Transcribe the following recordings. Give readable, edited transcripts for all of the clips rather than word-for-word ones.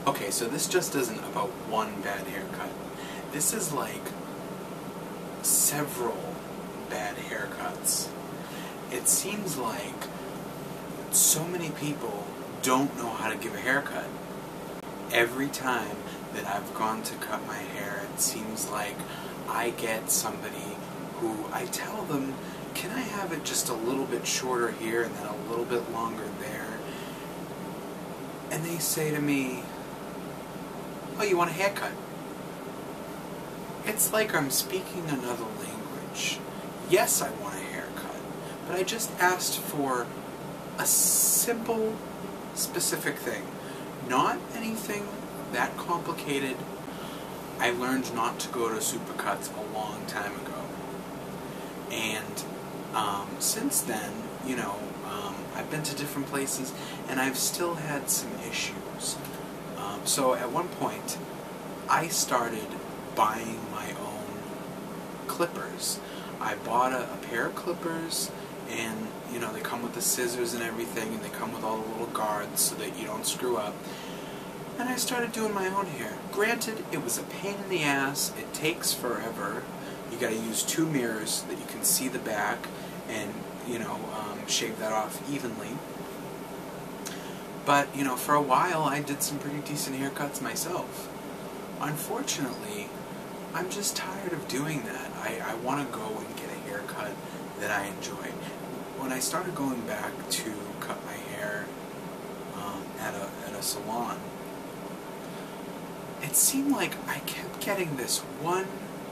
Okay, so this just isn't about one bad haircut. This is like several bad haircuts. It seems like so many people don't know how to give a haircut. Every time that I've gone to cut my hair, it seems like I get somebody who I tell them, can I have it just a little bit shorter here and then a little bit longer there? And they say to me, oh, you want a haircut? It's like I'm speaking another language. Yes, I want a haircut, but I just asked for a simple, specific thing. Not anything that complicated. I learned not to go to Supercuts a long time ago. And since then, I've been to different places, and I've still had some issues. So at one point, I started buying my own clippers. I bought a pair of clippers, and they come with the scissors and everything, and they come with all the little guards so that you don't screw up. And I started doing my own hair. Granted, it was a pain in the ass. It takes forever. You got to use 2 mirrors that you can see the back, and shave that off evenly. But for a while, I did some pretty decent haircuts myself. Unfortunately, I'm just tired of doing that. I want to go and get a haircut that I enjoy. When I started going back to cut my hair at a salon, it seemed like I kept getting this one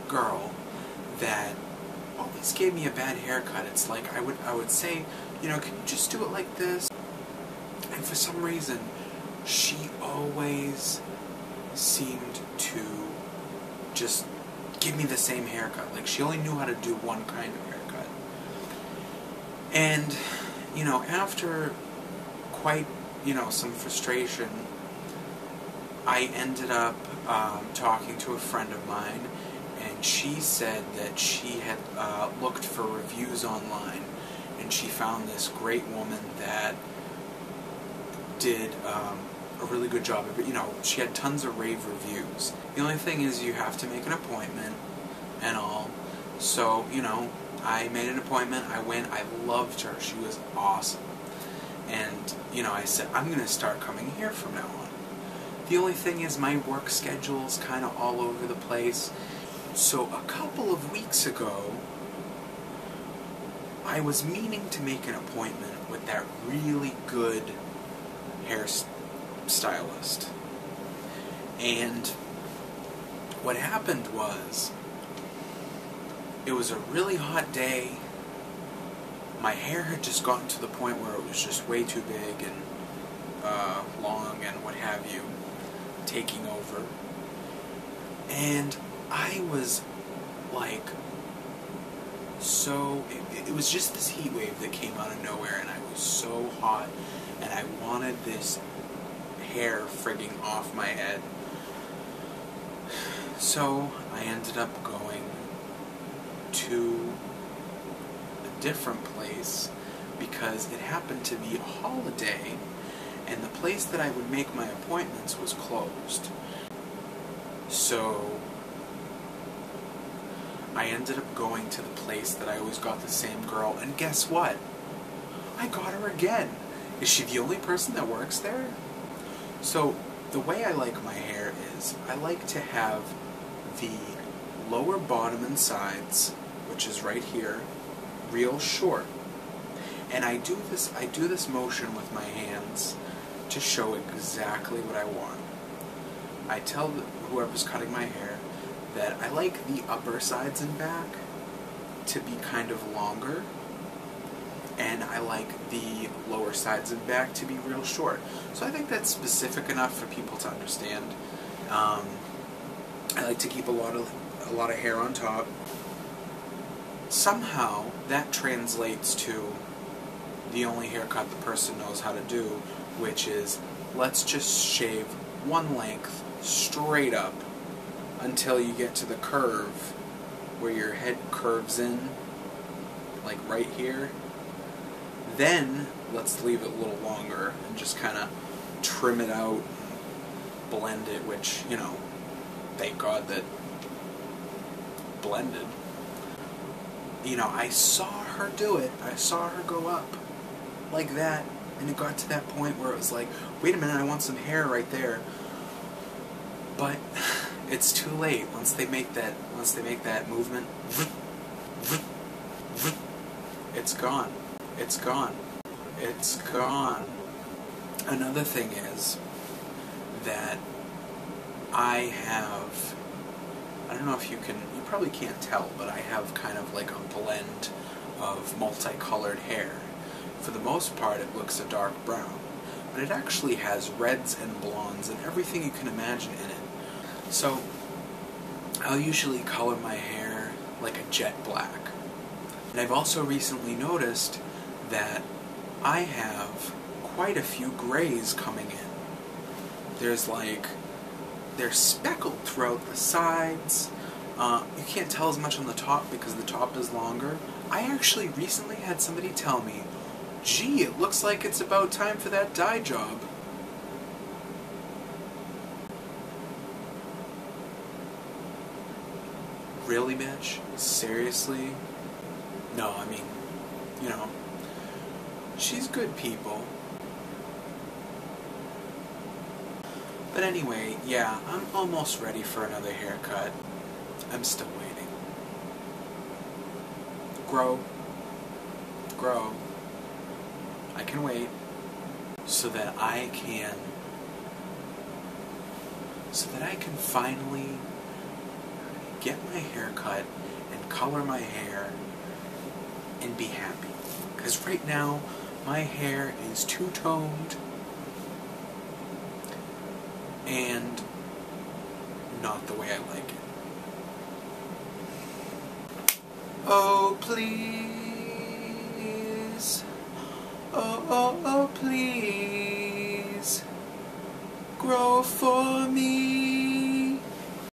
girl that always gave me a bad haircut. It's like I would say, can you just do it like this? And for some reason, she always seemed to just give me the same haircut. Like, she only knew how to do one kind of haircut. And, after quite, some frustration, I ended up talking to a friend of mine, and she said that she had looked for reviews online, and she found this great woman that did a really good job of it. She had tons of rave reviews. The only thing is you have to make an appointment and all. So, I made an appointment, I went, I loved her, she was awesome. And, I said, I'm going to start coming here from now on. The only thing is my work schedule's kind of all over the place. So a couple of weeks ago, I was meaning to make an appointment with that really good hairstylist. And what happened was, it was a really hot day. My hair had just gotten to the point where it was just way too big and long and what have you, taking over. And I was like, it was just this heat wave that came out of nowhere, and I was so hot, and I wanted this hair frigging off my head. So I ended up going to a different place because it happened to be a holiday, and the place that I would make my appointments was closed. So I ended up going to the place that I always got the same girl, and guess what? I got her again. Is she the only person that works there? So the way I like my hair is, I like to have the lower bottom and sides, which is right here, real short. And I do this motion with my hands to show exactly what I want. I tell whoever's cutting my hair that I like the upper sides and back to be kind of longer, and I like the lower sides and back to be real short. So I think that's specific enough for people to understand. I like to keep a lot of hair on top. Somehow that translates to the only haircut the person knows how to do, which is, let's just shave one length straight up until you get to the curve where your head curves in, like right here. Then let's leave it a little longer and just kind of trim it out, blend it, which, you know, thank God that blended. You know, I saw her do it. I saw her go up like that, and it got to that point where it was like, wait a minute, I want some hair right there. But it's too late. Once they make that movement, it's gone. It's gone. It's gone. Another thing is that I don't know if you probably can't tell, but I have kind of like a blend of multicolored hair. For the most part, it looks a dark brown, but it actually has reds and blondes and everything you can imagine in it. So I'll usually color my hair like a jet black. And I've also recently noticed that I have quite a few grays coming in. They're speckled throughout the sides. You can't tell as much on the top because the top is longer. I actually recently had somebody tell me, gee, it looks like it's about time for that dye job. Really, bitch? Seriously? No, I mean, you know, she's good people. But anyway, yeah, I'm almost ready for another haircut. I'm still waiting. Grow. I can wait so that I can finally get my hair cut and color my hair and be happy. Because right now, my hair is two-toned and not the way I like it. Oh, please. Oh, please. Grow for me.